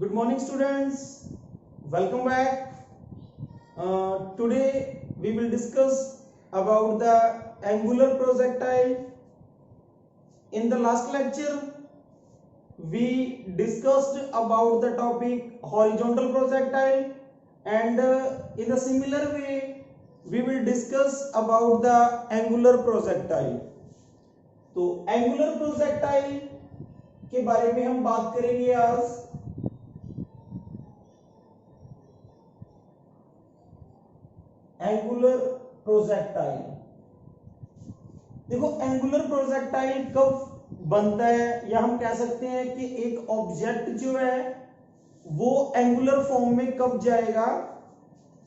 Good morning, students. Welcome back. Today we will discuss about the angular projectile. In the last lecture, we discussed about the topic horizontal projectile, and in a similar way, we will discuss about the angular projectile. तो angular projectile के बारे में हम बात करेंगे आज. Angular projectile. देखो angular projectile कब बनता है, या हम कह सकते हैं कि एक ऑब्जेक्ट जो है वो एंगुलर फॉर्म में कब जाएगा.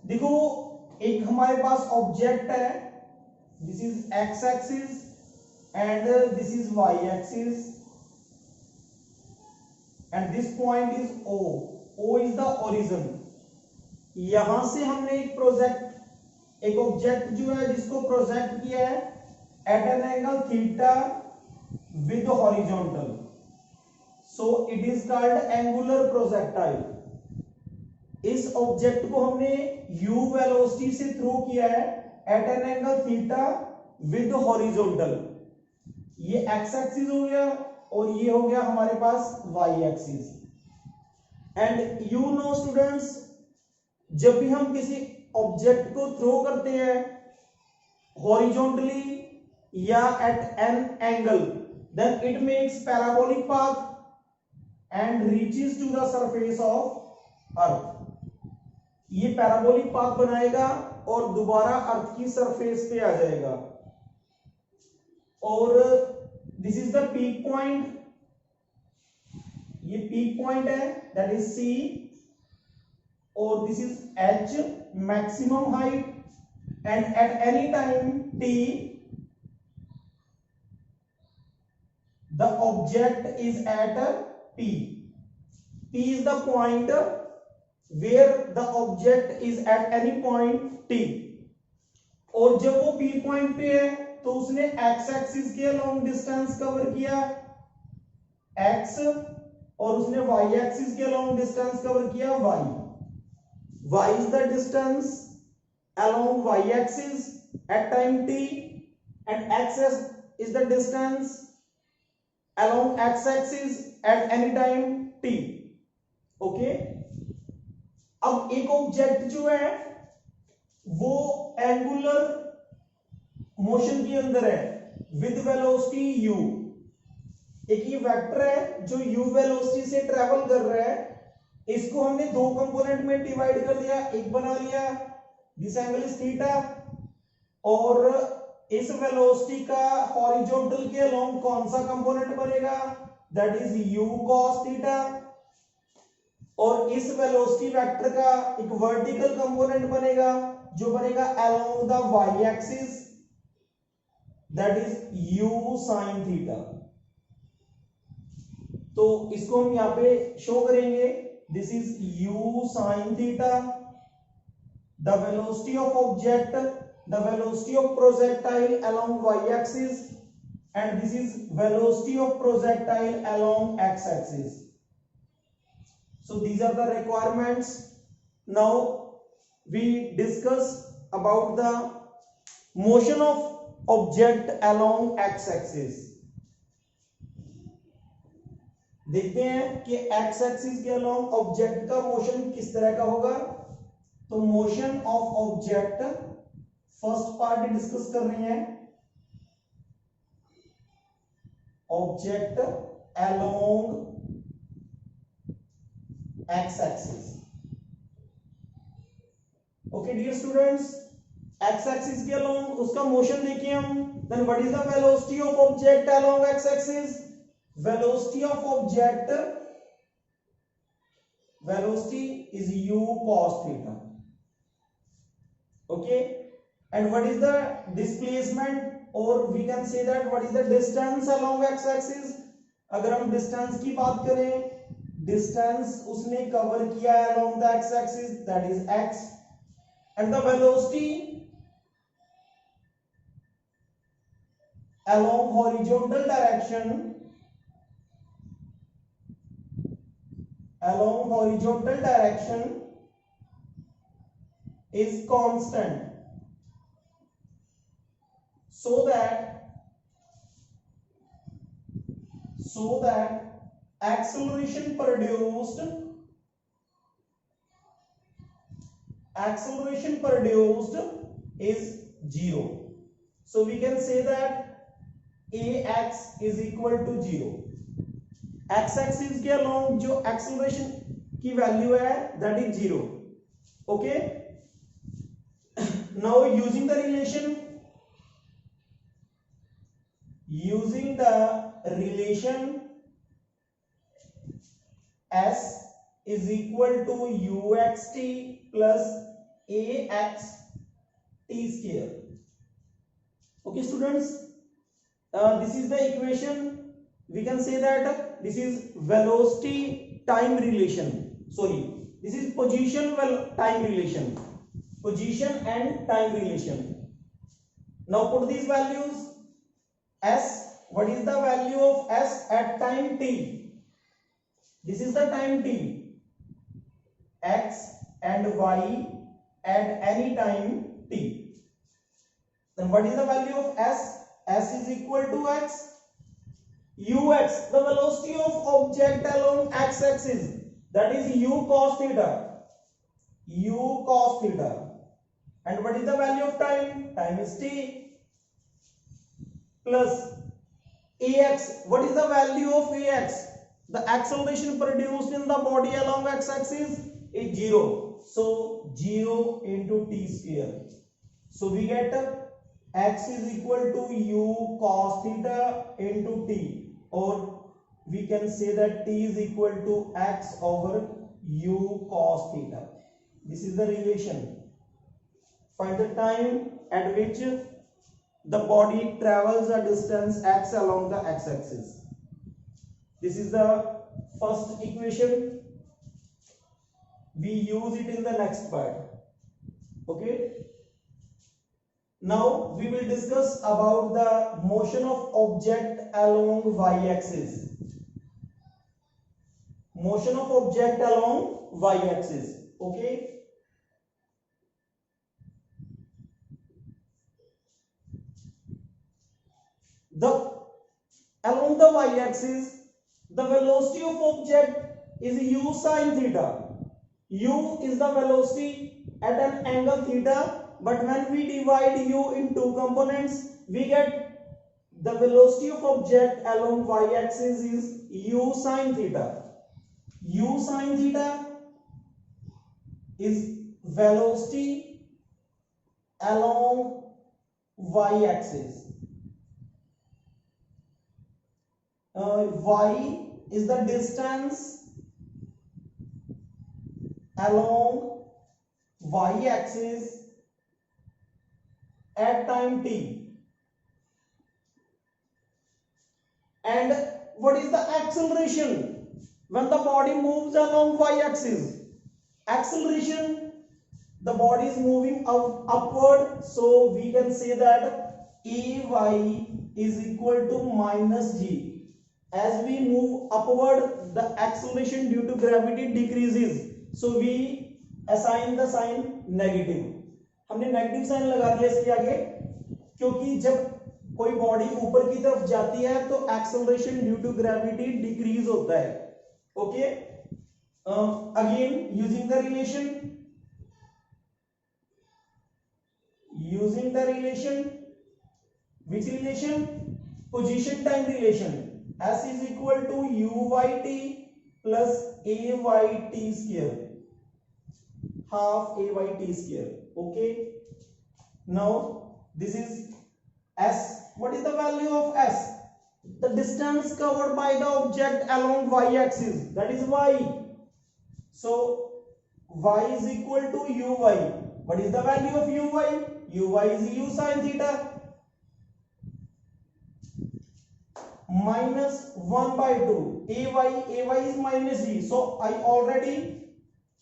देखो एक हमारे पास ऑब्जेक्ट है, this is x axis and this is y axis and this point is O. O is the origin. यहां से हमने एक ऑब्जेक्ट जो है जिसको प्रोजेक्ट किया है at an angle theta with horizontal, so it is called angular projectile. इस ऑब्जेक्ट को हमने u वेलोसिटी से थ्रो किया है at an angle theta with horizontal. ये x एक्सिस हो गया और ये हो गया हमारे पास y axis. And you know students, जब भी हम किसी ऑब्जेक्ट को थ्रो करते हैं हॉरिजॉन्टली या at an angle, then it makes parabolic path and reaches to the surface of earth. ये पैराबोलिक पाथ बनाएगा और दोबारा अर्थ की सरफेस पे आ जाएगा. और this is the peak point. ये पीक पॉइंट है, दैट इज C, और this is H, maximum height, and at any time t the object is at P. P is the point where the object is at any point t. और जब वो P point पे है तो उसने x axis के along distance cover किया x, और उसने y एक्सिस के अलोंग डिस्टेंस कवर किया y. Y is the distance along y axis at time t, and x is the distance along x axis at any time t. Okay. अब एक object जो है वो angular motion के अंदर है विद वेलोसिटी u. एक ये वेक्टर है जो u वेलोसिटी से ट्रेवल कर रहा है. इसको हमने दो कंपोनेंट में डिवाइड कर दिया, एक बना लिया दिस एंगल इज थीटा, और इस वेलोसिटी का हॉरिजॉन्टल के अलोंग कौन सा कंपोनेंट बनेगा, that is u cos theta. और इस वेलोसिटी वेक्टर का एक वर्टिकल कंपोनेंट बनेगा जो बनेगा along the y axis, that is u sin theta. तो इसको हम यहां पे शो करेंगे. This is u sin theta, the velocity of object, the velocity of projectile along y-axis, and this is velocity of projectile along x-axis. So these are the requirements. Now we discuss about the motion of object along x-axis. देखते हैं कि x axis के along object का motion किस तरह का होगा. तो motion of object first part discuss कर रहे हैं. Object along x axis. Okay dear students, x axis के अलोंग उसका मोशन देखिए हम. Then what is the velocity of object along x axis. Velocity of object, velocity is u cos theta. Okay, and what is the displacement, or we can say that what is the distance along x axis. अगर हम distance की बात करें, distance उसने cover किया है along the x axis, that is x, and the velocity along horizontal direction along horizontal direction is constant, so that acceleration produced is 0. So we can say that ax is equal to 0. x axis के along जो acceleration की value है that is 0. Okay, now using the relation s is equal to uxt plus ax t square. Okay students, this is the equation. We can say that this is velocity time relation, sorry, this is position time relation, position and time relation. Now put these values. S, what is the value of s at time t? This is the time t. X and y at any time t. Then what is the value of s? S is equal to x. Ux, the velocity of object along x axis, that is u cos theta. U cos theta. And what is the value of time? Time is t. Plus ax, what is the value of ax? The acceleration produced in the body along x axis is 0. So 0 into t square. So we get x is equal to u cos theta into t, or we can say that t is equal to x over u cos theta. This is the relation. Find the time at which the body travels a distance x along the x axis. This is the first equation. We use it in the next part. Okay. Now we will discuss about the motion of object along y axis. Motion of object along y axis. Okay. Along the y axis, the velocity of object is u sin theta. U is the velocity at an angle theta, but when we divide u in two components, we get the velocity of object along y axis is u sin theta. U sin theta is velocity along y axis. Y is the distance along y axis at time t. And what is the acceleration when the body moves along y axis? Acceleration, the body is moving upward, so we can say that ay is equal to minus g. As we move upward, the acceleration due to gravity decreases, so we assign the sign negative. हमने negative sign लगा दिया इसके आगे, क्योंकि जब कोई body ऊपर की तरफ जाती है तो acceleration due to gravity decrease होता है. Okay, again using the relation, which relation? Position time relation. S is equal to uyt plus ayt square, half ayt square. Okay, now this is s. What is the value of s? The distance covered by the object along y axis, that is y. So y is equal to uy. What is the value of uy? Uy is u sin theta minus 1 by 2. Ay is minus g, so I already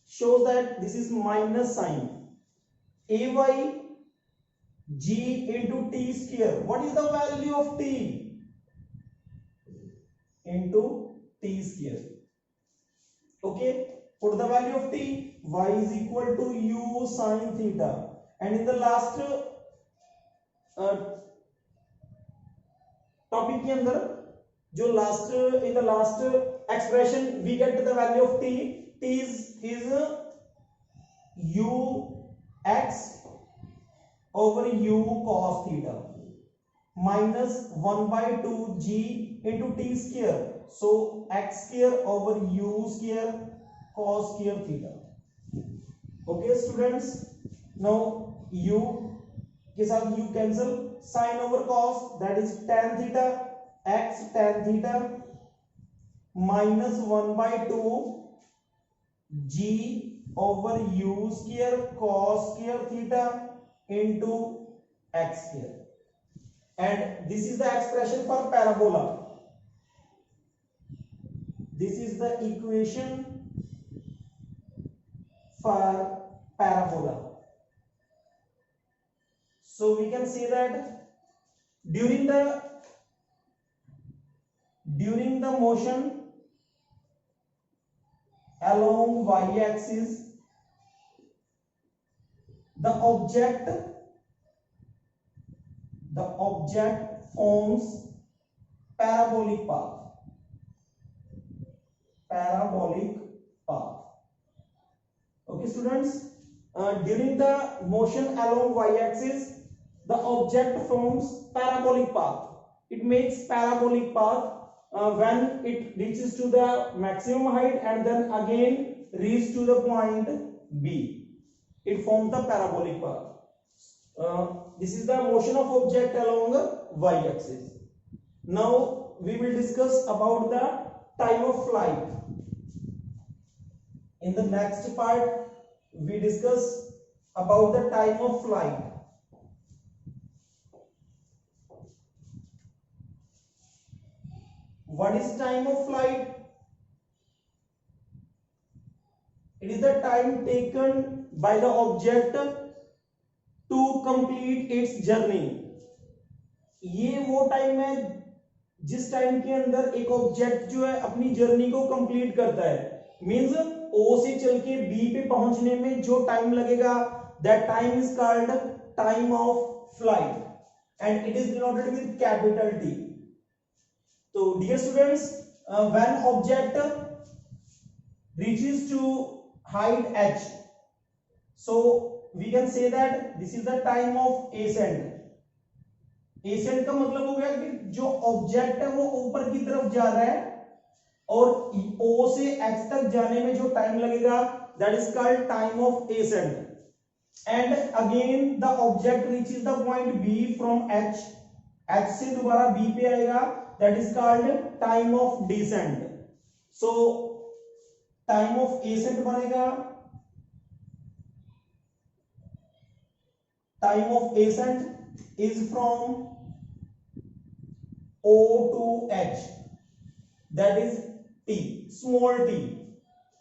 shows that this is minus sign. Ay g into t square. What is the value of t? Into t square. Okay, put the value of t, y is equal to u sin theta, and in the last topic के अंदर जो last in the last expression we get the value of t, t is u x over u cos theta minus 1 by 2 g into t square, so x square over u square cos square theta. Okay students, now u के साथ u cancel, sin over cos that is tan theta, x tan theta minus 1 by 2 g over u square cos square theta into x square, and this is the expression for parabola. This is the equation for parabola. So we can say that during the motion along y-axis, the object forms parabolic path. Okay students, during the motion along y-axis, the object forms parabolic path. It makes parabolic path when it reaches to the maximum height and then again reaches to the point B. It forms the parabolic path. This is the motion of object along the y-axis. Now we will discuss about the time of flight. In the next part, we discuss about the time of flight. What is time of flight? It is the time taken by the object to complete its journey. ये वो time है जिस time के अंदर एक object जो है अपनी जर्नी को कंप्लीट करता है. मींस O से चल के B पे पहुंचने में जो टाइम लगेगा, that time is called time of flight and it is denoted with capital T. So dear students, when object reaches to height h, so we can say that this is the time of ascent. ascent का मतलब हो गया कि जो object है वो ऊपर की तरफ जा रहा है और O से X तक जाने में जो टाइम लगेगा, that is called time of ascent. And again the object reaches the point B from H, H से दोबारा B पे आएगा, that is called time of descent. So time of ascent बनेगा, time of ascent is from O to H, that is T, small t.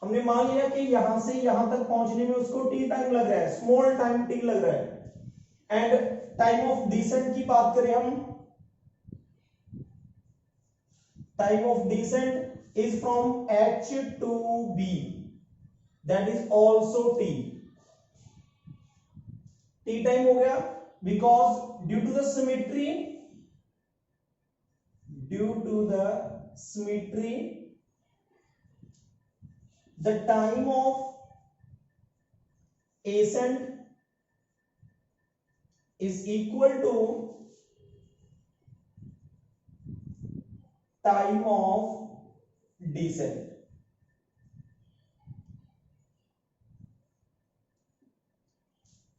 हमने मान लिया कि यहां से यहां तक पहुंचने में उसको t टाइम लग रहा है, स्मॉल टाइम t लग रहा है. एंड टाइम ऑफ डिसेंट की बात करें हम, time of descent is from H to B, that is also t. t time हो गया because due to the symmetry, the time of ascent is equal to time of descent.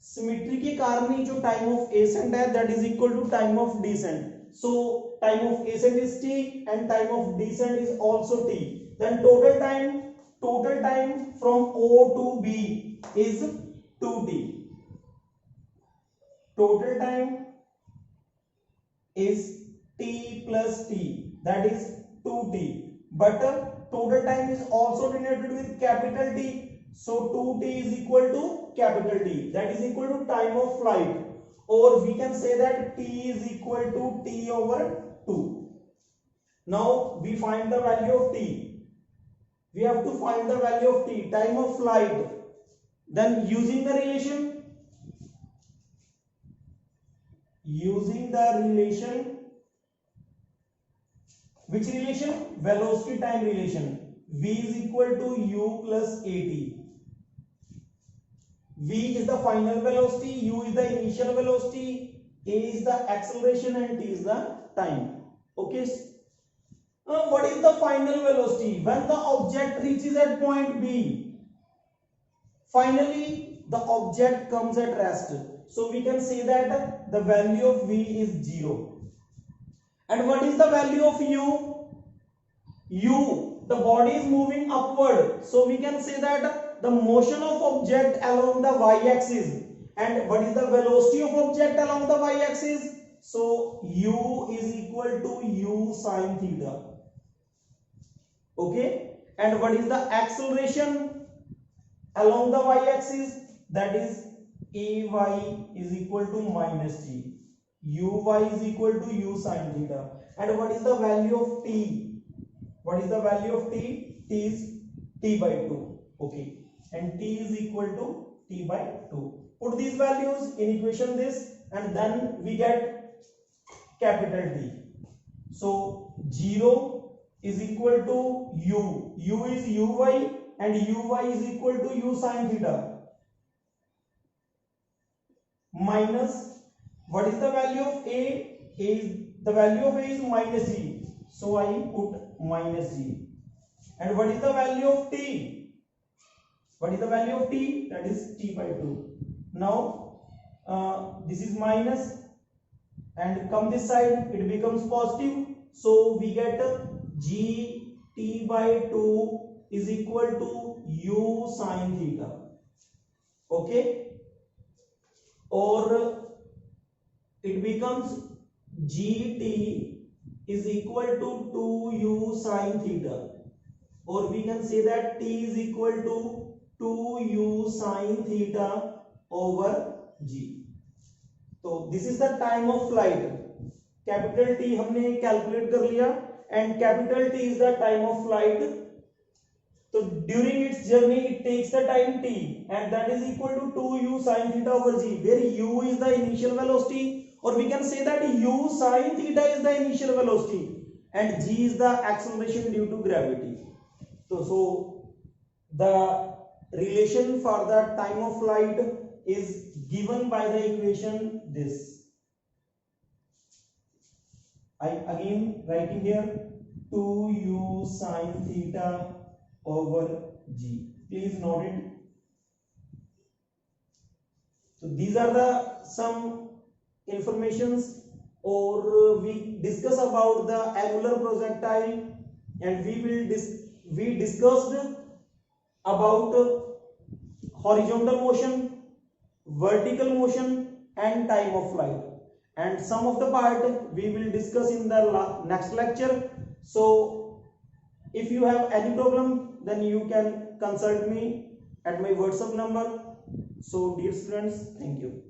Symmetry के कारण ही जो टाइम ऑफ एसेंट है that is equal to time of descent. So time of ascent is t and time of descent is also t. Then total time from O to B is 2t. Total time is t plus t, that is 2t. But total time is also denoted with capital T. So 2t is equal to capital T, that is equal to time of flight, or we can say that t is equal to t over 2. Now we find the value of t. we have to find the value of t, time of flight. Then using the relation, which relation? Velocity time relation. V is equal to u plus at. V is the final velocity, u is the initial velocity, a is the acceleration, and t is the time. Okay. What is the final velocity? When the object reaches at point B, finally the object comes at rest. So we can say that the value of V is 0. And what is the value of U? U, the body is moving upward. So we can say that the motion of object along the y-axis. And what is the velocity of object along the y-axis? So U is equal to U sine theta. Okay. And what is the acceleration along the y-axis? That is Ay is equal to minus g. Uy is equal to U sine theta. And what is the value of t? What is the value of t? T is t by 2. Okay. And t is equal to t by 2. Put these values in equation this, and then we get capital T. So 0 is equal to u. U is uy, and uy is equal to U sine theta. Minus, what is the value of a? The value of a is minus g. So I put minus g. And what is the value of t? What is the value of t? That is t by 2. Now this is minus, and come this side, it becomes positive. So we get g t by 2 is equal to U sine theta. Okay. Or it becomes gt is equal to 2u sine theta, or we can say that t is equal to 2u sine theta over g. So this is the time of flight. Capital T हमने calculate कर लिया, and capital T is the time of flight. So during its journey, it takes the time t, and that is equal to 2u sine theta over g, where u is the initial velocity, or we can say that u sine theta is the initial velocity, and g is the acceleration due to gravity. So the relation for the time of flight is given by the equation this. I again writing here 2u sine theta over g. Please note it. So these are the some informations, or we discuss about the angular projectile, and we discussed about horizontal motion, vertical motion, and time of flight. And some of the part we will discuss in the next lecture. So if you have any problem, then you can consult me at my WhatsApp number. So dear students, thank you.